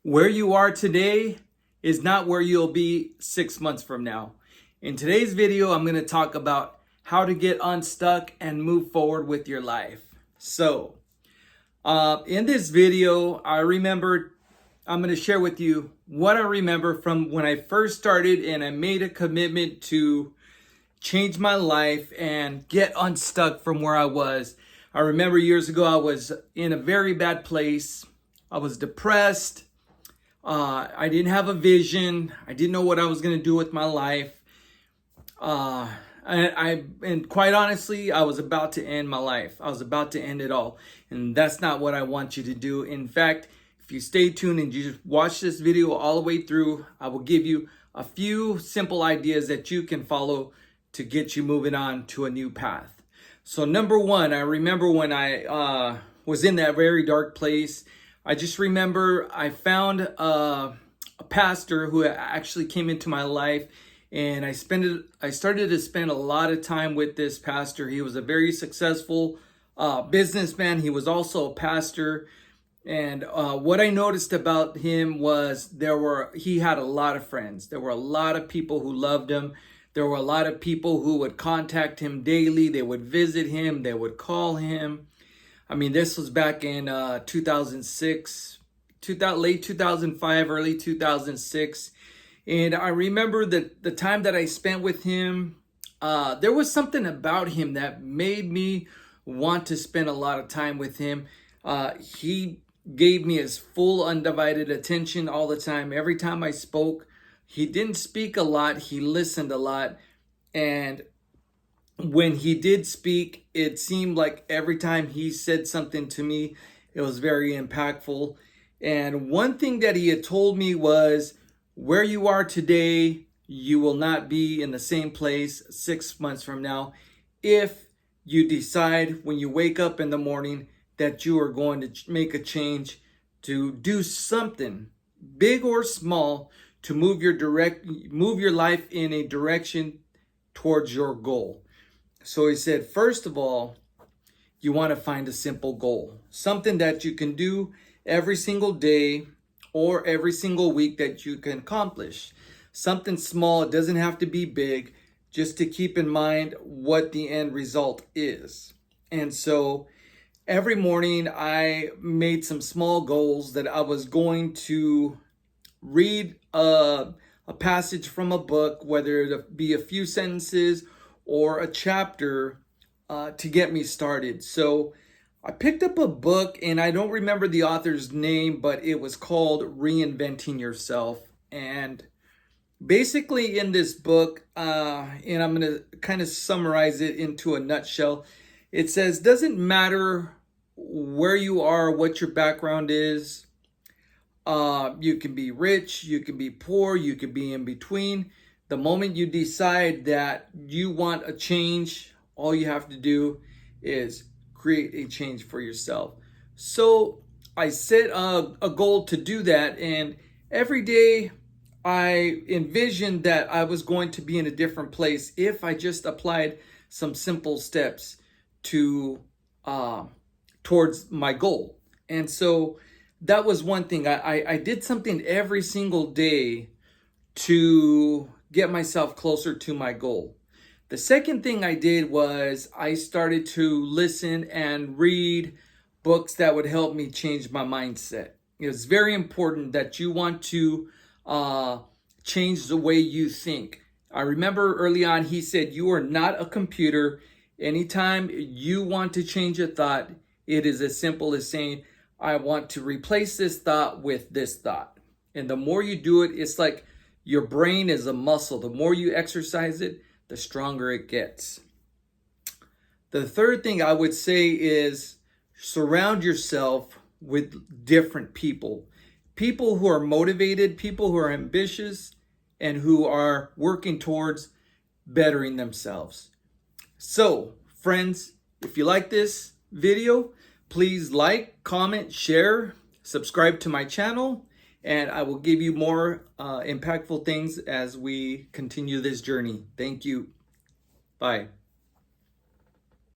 Where you are today is not where you'll be 6 months from now. In today's video, I'm going to talk about how to get unstuck and move forward with your life. In this video, I'm going to share with you what I remember from when I first started and I made a commitment to change my life and get unstuck from where I was. I remember years ago, I was in a very bad place. I was depressed. I didn't have a vision. I didn't know what I was going to do with my life. And quite honestly, I was about to end my life. I was about to end it all. And that's not what I want you to do. In fact, if you stay tuned and you just watch this video all the way through, I will give you a few simple ideas that you can follow to get you moving on to a new path. So number one, I remember when I was in that very dark place. I just remember I found a pastor who actually came into my life, and I started to spend a lot of time with this pastor. He was a very successful businessman. He was also a pastor. And what I noticed about him was he had a lot of friends. There were a lot of people who loved him. There were a lot of people who would contact him daily. They would visit him. They would call him. I mean, this was back in 2006, late 2005, early 2006. And I remember that the time that I spent with him, there was something about him that made me want to spend a lot of time with him. He gave me his full undivided attention all the time. Every time I spoke, he didn't speak a lot. He listened a lot. And when he did speak, it seemed like every time he said something to me, it was very impactful. And one thing that he had told me was, where you are today, you will not be in the same place 6 months from now if you decide when you wake up in the morning that you are going to make a change, to do something big or small to move your life in a direction towards your goal. So he said, first of all, you want to find a simple goal, something that you can do every single day or every single week that you can accomplish. Something small. It doesn't have to be big, just to keep in mind what the end result is. And so every morning I made some small goals that I was going to read a passage from a book, whether it be a few sentences or a chapter, to get me started. So I picked up a book, and I don't remember the author's name, but it was called Reinventing Yourself. And basically in this book, and I'm going to kind of summarize it into a nutshell, it says, doesn't matter where you are, what your background is. You can be rich, you can be poor, you can be in between. The moment you decide that you want a change, all you have to do is create a change for yourself. So I set a goal to do that, and every day I envisioned that I was going to be in a different place if I just applied some simple steps to towards my goal. And so that was one thing. I did something every single day to get myself closer to my goal. The second thing I did was I started to listen and read books that would help me change my mindset. It's very important that you want to change the way you think. I remember early on he said, you are not a computer. Anytime you want to change a thought, it is as simple as saying, I want to replace this thought with this thought. And the more you do it, it's like your brain is a muscle. The more you exercise it, the stronger it gets. The third thing I would say is surround yourself with different people. People who are motivated, people who are ambitious, and who are working towards bettering themselves. So, friends, if you like this video, please like, comment, share, subscribe to my channel, and I will give you more impactful things as we continue this journey. Thank you. Bye.